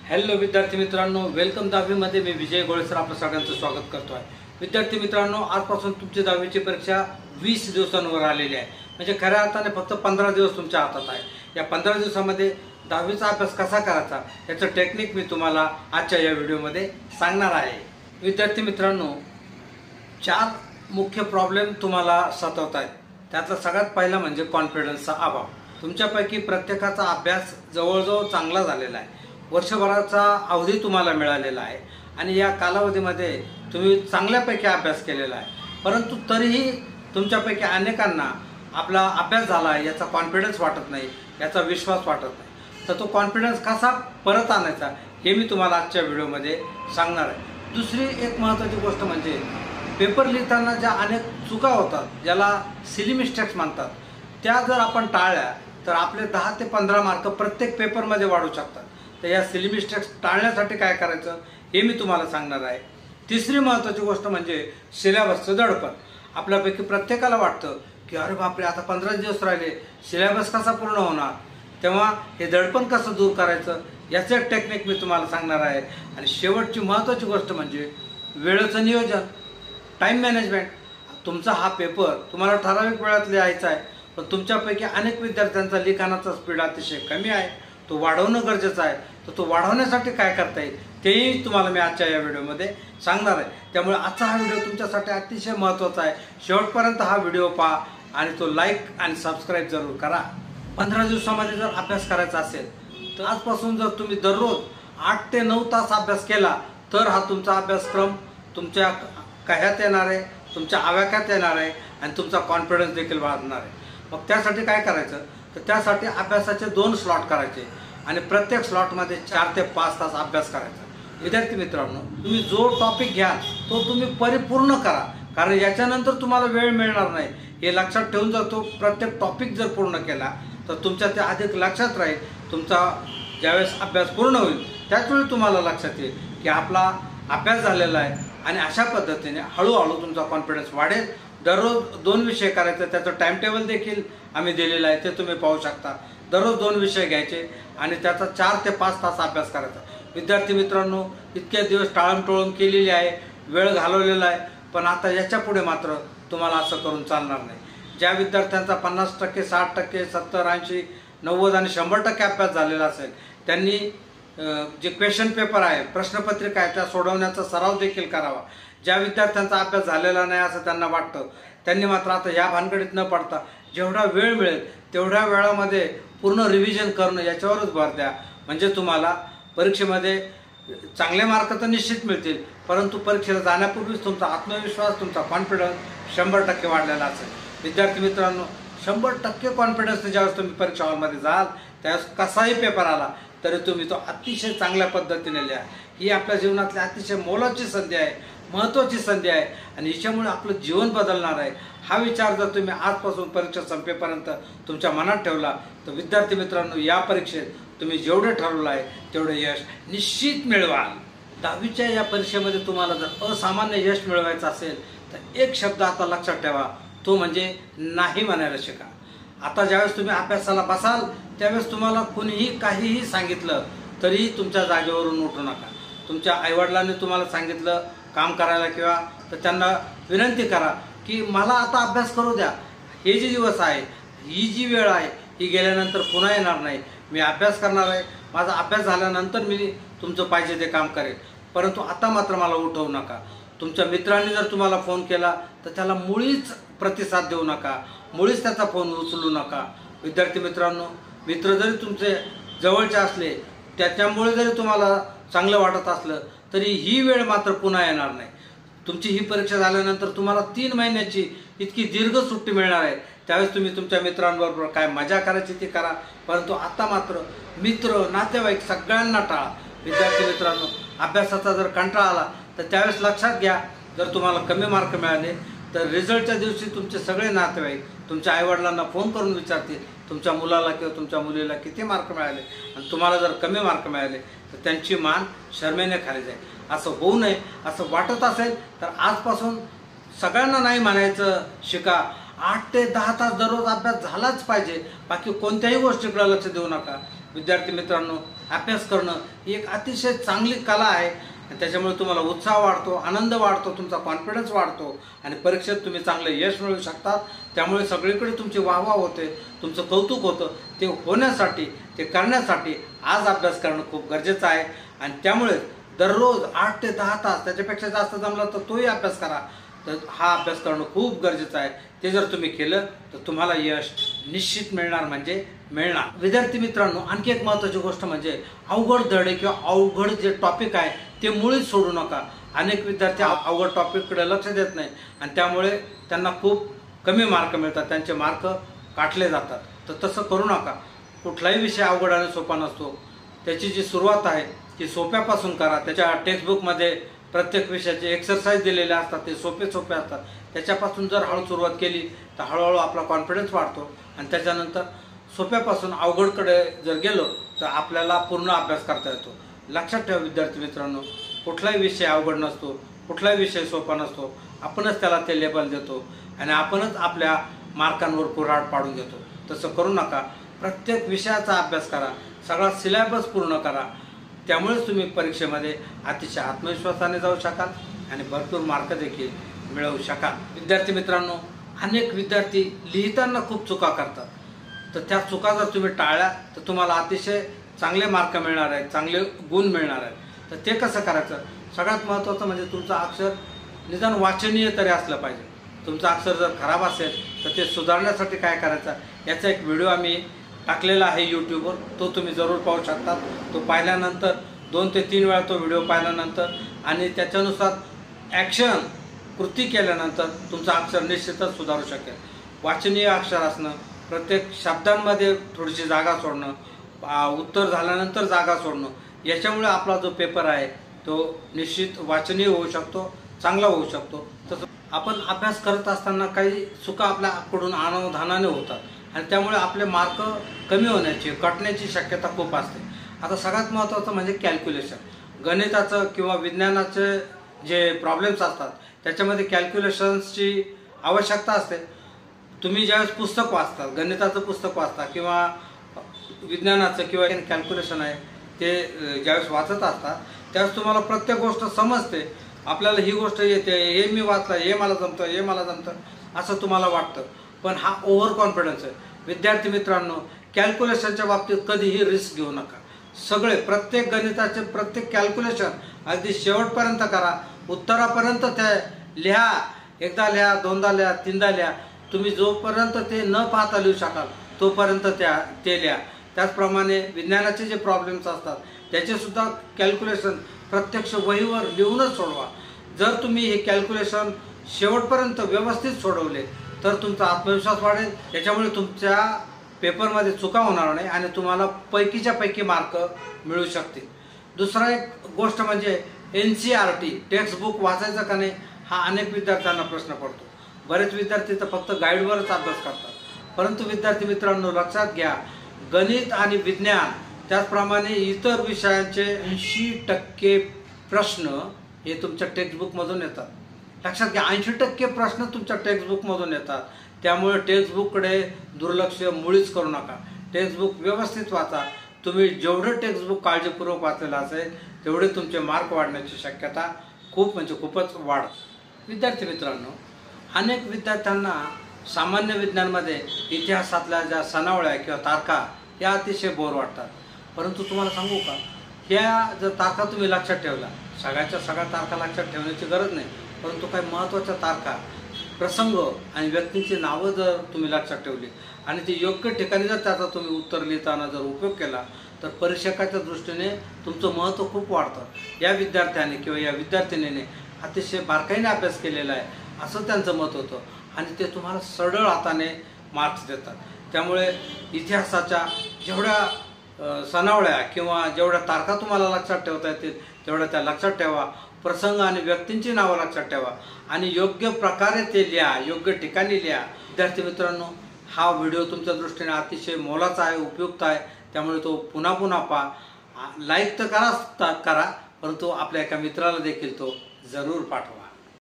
Hello विद्यार्थी मित्रांनो, welcome 10वी मध्ये मी विजय गोळे सर आपलं सगळ्यांचं स्वागत करतो आहे। विद्यार्थी मित्रांनो, आजपासून तुमची 10वीची परीक्षा 20 दिवसांवर आलेली आहे। म्हणजे खऱ्या अर्थाने फक्त 15 दिवस तुमच्या हातात आहे। या 15 दिवसांमध्ये 10वीचा अभ्यास कसा करायचा याचं टेक्निक मी तुम्हाला आजच्या या व्हिडिओमध्ये सांगणार आहे। विद्यार्थी मित्रांनो, 4 मुख्य प्रॉब्लेम तुम्हाला सतावत आहेत। त्यातला सगळ्यात पहिला म्हणजे कॉन्फिडन्सचा अभाव। तुमच्यापैकी प्रत्येकाचा अभ्यास जवळजवळ चांगला झालेला आहे। वर्षभराचा अवधी तुम्हाला मिळालेला आहे आणि या कालावधीमध्ये तुम्ही चांगल्यापैकी अभ्यास केलेला आहे, परंतु तरीही तुमच्यापैकी अनेकांना आपला अभ्यास झाला याचा कॉन्फिडन्स वाटत नाही, याचा विश्वास वाटत नाही। तर तो कॉन्फिडन्स कसा परत आणायचा हे मी तुम्हाला आजच्या व्हिडिओमध्ये सांगणार आहे। दुसरी एक महत्त्वाची गोष्ट म्हणजे पेपर लिहिताना ज्या अनेक चुका होतात, ज्याला सिली मिस्टेक्स म्हणतात, त्या जर आपण टाळल्या तर आपले 10 ते 15 मार्क प्रत्येक पेपरमध्ये वाढू शकतात। तर या सिली मिस्टेक्स टाळण्यासाठी काय करायचं हे मी तुम्हाला सांगणार आहे। तिसरी महत्त्वाची गोष्ट म्हणजे सिलेबसचं दडपण। आपल्यापैकी प्रत्येकाला वाटतं की अरे बापरे, आता 15 दिवस राहिले, सिलेबस कसा पूर्ण होणार, तेव्हा हे दडपण कसं दूर करायचं याचं एक टेक्निक मी तुम्हाला सांगणार आहे। आणि शेवटची महत्त्वाची गोष्ट म्हणजे वेळेचं नियोजन, टाईम मॅनेजमेंट। तुमचा हा पेपर तुम्हाला ठराविक वेळात लिहायचा आहे, पण तुमच्यापैकी अनेक विद्यार्थ्यांचा लिखाणाचा स्पीड अतिशय कमी आहे, तो वाढवणं गरजेचं आहे। तर तो वाढवण्यासाठी काय करता येईल तेही तुम्हाला मी आजच्या या व्हिडिओमध्ये सांगणार आहे। त्यामुळे आजचा हा व्हिडिओ तुमच्यासाठी अतिशय महत्त्वाचा आहे। शेवटपर्यंत हा व्हिडिओ पहा आणि तो लाईक आणि सबस्क्राईब जरूर करा। 15 दिवसामध्ये जर अभ्यास करायचा असेल तर आजपासून जर तुम्ही दररोज 8 ते 9 तास अभ्यास केला तर हा तुमचा अभ्यासक्रम तुमच्या कह्यात येणार आहे, तुमच्या आवाक्यात येणार आहे आणि तुमचा कॉन्फिडन्स देखील वाढणार आहे। मग त्यासाठी काय करायचं तर त्यासाठी अभ्यासाचे 2 स्लॉट करायचे आणि प्रत्येक स्लॉटमध्ये 4 ते 5 तास अभ्यास करायचा। विद्यार्थी मित्रांनो, तुम्ही जो टॉपिक घ्याल तो तुम्ही परिपूर्ण करा, कारण याच्यानंतर तुम्हाला वेळ मिळणार नाही। हे लक्षात ठेवून जर तो प्रत्येक टॉपिक जर पूर्ण केला तर तुमच्या ते अधिक लक्षात राहील। तुमचा ज्यावेळेस अभ्यास पूर्ण होईल त्याचवेळी तुम्हाला लक्षात येईल की आपला अभ्यास झालेला आहे आणि अशा पद्धतीने हळूहळू तुमचा कॉन्फिडन्स वाढेल। दररोज 2 विषय करायचे, त्याचं टाइम टेबल देखील आम्ही दिलेलं आहे, ते तुम्ही पाहू शकता। दररोज 2 विषय घ्यायचे आणि त्याचा 4 ते 5 तास अभ्यास करायचा। विद्यार्थी मित्रांनो, इतके दिवस टाळमटोळ केलेली आहे, वेळ घालवलेला आहे, पण आता याच्या पुढे मात्र तुम्हाला असं करून चालणार नाही। ज्या विद्यार्थ्यांचा 50%, 60%, 70%, 80%, 90% आणि 100% अभ्यास झालेला असेल त्यांनी जे क्वेश्चन पेपर आहे, प्रश्नपत्रिका आहे, त्या सोडवण्याचा सराव देखील करावा। ज्या विद्यार्थ्यांचा अभ्यास झालेला नाही असं त्यांना वाटतं त्यांनी मात्र आता या भानगडीत न पडता जेवढा वेळ मिळेल तेवढ्या वेळामध्ये पूर्ण रिव्हिजन करणं याच्यावरच भर द्या। म्हणजे तुम्हाला परीक्षेमध्ये चांगले मार्क तर निश्चित मिळतील, परंतु परीक्षेला जाण्यापूर्वीच तुमचा आत्मविश्वास, तुमचा कॉन्फिडन्स 100% वाढलेला असेल। विद्यार्थी मित्रांनो, 100% कॉन्फिडन्सने ज्यावेळेस तुम्ही परीक्षा हॉलमध्ये जाल त्यावेळेस कसाही पेपर आला तरी तुम्ही तो अतिशय चांगल्या पद्धतीने लिहा। ही आपल्या जीवनातली अतिशय मोलाची संधी आहे, महत्त्वाची संधी आहे आणि याच्यामुळे आपलं जीवन बदलणार आहे। हा विचार जर तुम्ही आजपासून परीक्षा संपेपर्यंत तुमच्या मनात ठेवला तर विद्यार्थी मित्रांनो, या परीक्षेत तुम्ही जेवढे ठरवलं आहे तेवढे यश निश्चित मिळवाल। 10वीच्या या परीक्षेमध्ये तुम्हाला जर असामान्य यश मिळवायचं असेल तर एक शब्द आता लक्षात ठेवा, तो म्हणजे नाही म्हणायला शिका। आता ज्यावेळेस तुम्ही अभ्यासाला बसाल त्यावेळेस तुम्हाला कुणीही काहीही सांगितलं तरी तुमच्या जागेवरून उठू नका। तुमच्या आईवडिलांनी तुम्हाला सांगितलं काम करायला किंवा तर त्यांना विनंती करा की मला आता अभ्यास करू द्या, हे जे दिवस आहे, ही जी वेळ आहे ही गेल्यानंतर पुन्हा येणार नाही। मी अभ्यास करणार आहे, माझा अभ्यास झाल्यानंतर मी तुमचं पाहिजे ते काम करेल, परंतु आता मात्र मला उठवू नका। तुमच्या मित्रांनी जर तुम्हाला फोन केला तर त्याला मुळीच प्रतिसाद देऊ नका, मुळीच त्याचा फोन उचलू नका। विद्यार्थी मित्रांनो, मित्र जरी तुमचे जवळचे असले, त्याच्यामुळे जरी तुम्हाला चांगलं वाटत असलं तरी ही वेळ मात्र पुन्हा येणार नाही। तुमची ही परीक्षा झाल्यानंतर तुम्हाला 3 महिन्याची इतकी दीर्घ सुट्टी मिळणार आहे, त्यावेळेस तुम्ही तुमच्या मित्रांबरोबर काय मजा करायची ती करा, परंतु आता मात्र मित्र, नातेवाईक सगळ्यांना टाळा। विद्यार्थी मित्रांनो, अभ्यासाचा जर कंटाळा आला तर त्यावेळेस लक्षात घ्या, जर तुम्हाला कमी मार्क मिळाले तर रिझल्टच्या दिवशी तुमचे सगळे नातेवाईक तुमच्या आईवडिलांना फोन करून विचारतील तुमच्या मुलाला किंवा तुमच्या मुलीला किती मार्क मिळाले, आणि तुम्हाला जर कमी मार्क मिळाले तर त्यांची मान शरमेने खाली जाईल। असं होऊ नये असं वाटत असेल तर आजपासून सगळ्यांना नाही म्हणायचं शिका। 8 ते 10 तास दररोज अभ्यास झालाच पाहिजे, बाकी कोणत्याही गोष्टीकडे लक्ष देऊ नका। विद्यार्थी मित्रांनो, अभ्यास करणं ही एक अतिशय चांगली कला आहे. त्याच्यामुळे तुम्हाला उत्साह वाढतो, आनंद वाढतो, तुमचा कॉन्फिडन्स वाढतो आणि परीक्षेत तुम्ही चांगले यश मिळवू शकतात. त्यामुळे सगळीकडे तुमची वाहवा होते, तुमचं कौतुक होतं. ते होण्यासाठी, ते करण्यासाठी आज अभ्यास करणं खूप गरजेचं आहे. आणि त्यामुळे दररोज 8 ते 10 तास, त्याच्यापेक्षा जास्त जमला तर तोही अभ्यास करा. तर हा अभ्यास करणं खूप गरजेचं आहे. ते जर तुम्ही केलं तर तुम्हाला यश निश्चित मिळणार म्हणजे मिळणार. विद्यार्थी मित्रांनो, आणखी एक महत्त्वाची गोष्ट म्हणजे अवघड धडे किंवा अवघड जे टॉपिक आहे ते मुळीच सोडू नका. अनेक विद्यार्थी अवघड टॉपिककडे लक्ष देत नाही आणि त्यामुळे त्यांना खूप कमी मार्क मिळतात, त्यांचे मार्क काटले जातात. तर तसं करू नका. कुठलाही विषय अवघड आणि सोपा नसतो. त्याची जी सुरुवात आहे ती सोप्यापासून करा. त्याच्या टेक्स्टबुकमध्ये प्रत्येक विषयाचे एक्सरसाइज दिलेले असतात, ते सोपे असतात. त्याच्यापासून जर हळू सुरुवात केली तर हळूहळू आपला कॉन्फिडन्स वाढतो आणि त्याच्यानंतर सोप्यापासून अवघडकडे जर गेलो तर आपल्याला पूर्ण अभ्यास करता येतो. लक्षात ठेवा विद्यार्थी मित्रांनो, कुठलाही विषय अवघड नसतो, कुठलाही विषय सोपा नसतो. आपणच त्याला ते लेबल देतो आणि आपणच आपल्या मार्कांवर कुऱ्हाड पाडून घेतो. तसं करू नका. प्रत्येक विषयाचा अभ्यास करा, सगळा सिलेबस पूर्ण करा. त्यामुळेच तुम्ही परीक्षेमध्ये अतिशय आत्मविश्वासाने जाऊ शकाल आणि भरपूर मार्क देखील मिळवू शकाल. विद्यार्थी मित्रांनो, अनेक विद्यार्थी लिहिताना खूप चुका करतात. तर त्या चुका जर तुम्ही टाळल्या तर तुम्हाला अतिशय चांगले मार्क मिळणार आहेत, चांगले गुण मिळणार आहेत. तर ते कसं करायचं? सगळ्यात महत्त्वाचं म्हणजे तुमचं अक्षर निदान वाचनीय तरी असलं पाहिजे. तुमचं अक्षर जर खराब असेल तर ते सुधारण्यासाठी काय करायचं याचा एक व्हिडिओ आम्ही टाकलेला आहे यूट्यूबवर. तो तुम्ही जरूर पाहू शकता. तो पाहिल्यानंतर 2 ते 3 वेळा तो व्हिडिओ पाहिल्यानंतर आणि त्याच्यानुसार ॲक्शन कृती केल्यानंतर तुमचं अक्षर निश्चितच सुधारू शकेल. वाचनीय अक्षर असणं, प्रत्येक शब्दांमध्ये थोडीशी जागा सोडणं, उत्तर झाल्यानंतर जागा सोडणं, याच्यामुळे आपला जो पेपर आहे तो निश्चित वाचनीय होऊ शकतो, चांगला होऊ शकतो. तसं आपण अभ्यास करत असताना काही चुका आपल्याकडून अनावधानाने होतात आणि त्यामुळे आपले मार्क कमी होण्याची, कटण्याची शक्यता खूप असते. आता सगळ्यात महत्त्वाचं म्हणजे कॅल्क्युलेशन. गणिताचं किंवा विज्ञानाचे जे प्रॉब्लेम्स असतात त्याच्यामध्ये कॅल्क्युलेशन्सची आवश्यकता असते. तुम्ही ज्यावेळेस पुस्तक वाचता, गणिताचं पुस्तक वाचता किंवा विज्ञानाचं किंवा कॅल्क्युलेशन आहे ते ज्यावेळेस वाचत असतात त्यावेळेस तुम्हाला प्रत्येक गोष्ट समजते. आपल्याला ही गोष्ट येते, हे मी वाचलं, हे मला जमतं असं तुम्हाला वाटतं. पण हा ओव्हर कॉन्फिडन्स आहे. विद्यार्थी मित्रांनो, कॅल्क्युलेशनच्या बाबतीत कधीही रिस्क घेऊ नका. प्रत्येक गणिताचे प्रत्येक कॅल्क्युलेशन अगदी शेवटपर्यंत करा, उत्तरापर्यंत ते लिहा. एकदा लिहा, दोनदा लिहा, तीनदा लिहा. तुम्ही जोपर्यंत ते न पाहता लिहू शकाल तोपर्यंत ते लिहा. त्याचप्रमाणे विज्ञानाचे जे प्रॉब्लेम्स असतात त्याचे सुद्धा कॅल्क्युलेशन प्रत्यक्ष वहीवर लिहूनच सोडवा. जर तुम्ही हे कॅल्क्युलेशन शेवटपर्यंत व्यवस्थित सोडवले तर तुमचा आत्मविश्वास वाढेल. त्याच्यामुळे तुमच्या पेपरमध्ये चुका होणार नाही आणि तुम्हाला पैकीच्या पैकी मार्क मिळू शकतील. दुसरा एक गोष्ट म्हणजे NCERT टेक्स्टबुक वाचायचं का नाही हा अनेक विद्यार्थ्यांना प्रश्न पडतो. बरेच विद्यार्थी तर फक्त गाईडवरच अभ्यास करतात. परंतु विद्यार्थी मित्रांनो, लक्षात घ्या, गणित आणि विज्ञान त्याचप्रमाणे इतर विषयांचे 80% प्रश्न हे तुमच्या टेक्स्टबुकमधून येतात. लक्षात घ्या, 80% प्रश्न तुमच्या टेक्स्टबुकमधून येतात. त्यामुळे टेक्स्टबुककडे दुर्लक्ष मुळीच करू नका. टेक्स्टबुक व्यवस्थित वाचा. तुम्ही जेवढं टेक्स्टबुक काळजीपूर्वक वाचलेलं असेल तेवढे तुमचे मार्क वाढण्याची शक्यता खूपच वाढते. विद्यार्थी मित्रांनो, अनेक विद्यार्थ्यांना सामान्य विज्ञानमध्ये इतिहासातल्या ज्या सनावळ्या किंवा तारखा या अतिशय बोर वाटतात. परंतु तुम्हाला सांगू का, ह्या जर तारखा तुम्ही लक्षात ठेवल्या, सगळ्या तारखा लक्षात ठेवण्याची गरज नाही, परंतु काही महत्त्वाच्या तारखा, प्रसंग आणि व्यक्तींची नावं जर तुम्ही लक्षात ठेवली आणि ती योग्य ठिकाणी जर त्याचा तुम्ही उत्तर लिहिताना जर उपयोग केला तर परीक्षकाच्या दृष्टीने तुमचं महत्त्व खूप वाढतं. या विद्यार्थ्याने किंवा या विद्यार्थिनीने अतिशय बारकाईने अभ्यास केलेला आहे असं त्यांचं मत होतं आणि ते तुम्हाला सरळ हाताने मार्क्स देतात. त्यामुळे इतिहासाच्या जेवढ्या सनावळ्या किंवा जेवढ्या तारखा तुम्हाला लक्षात ठेवता येतील तेवढ्या त्या लक्षात ठेवा. प्रसंग आणि व्यक्तींची नावं लक्षात ठेवा आणि योग्य प्रकारे ते लिहा, योग्य ठिकाणी लिहा. विद्यार्थी मित्रांनो, हा व्हिडिओ तुमच्या दृष्टीने अतिशय मोलाचा आहे, उपयुक्त आहे. त्यामुळे तो पुन्हा पहा. लाईक तर करा, परंतु आपल्या एका मित्राला देखील तो जरूर पाठवा.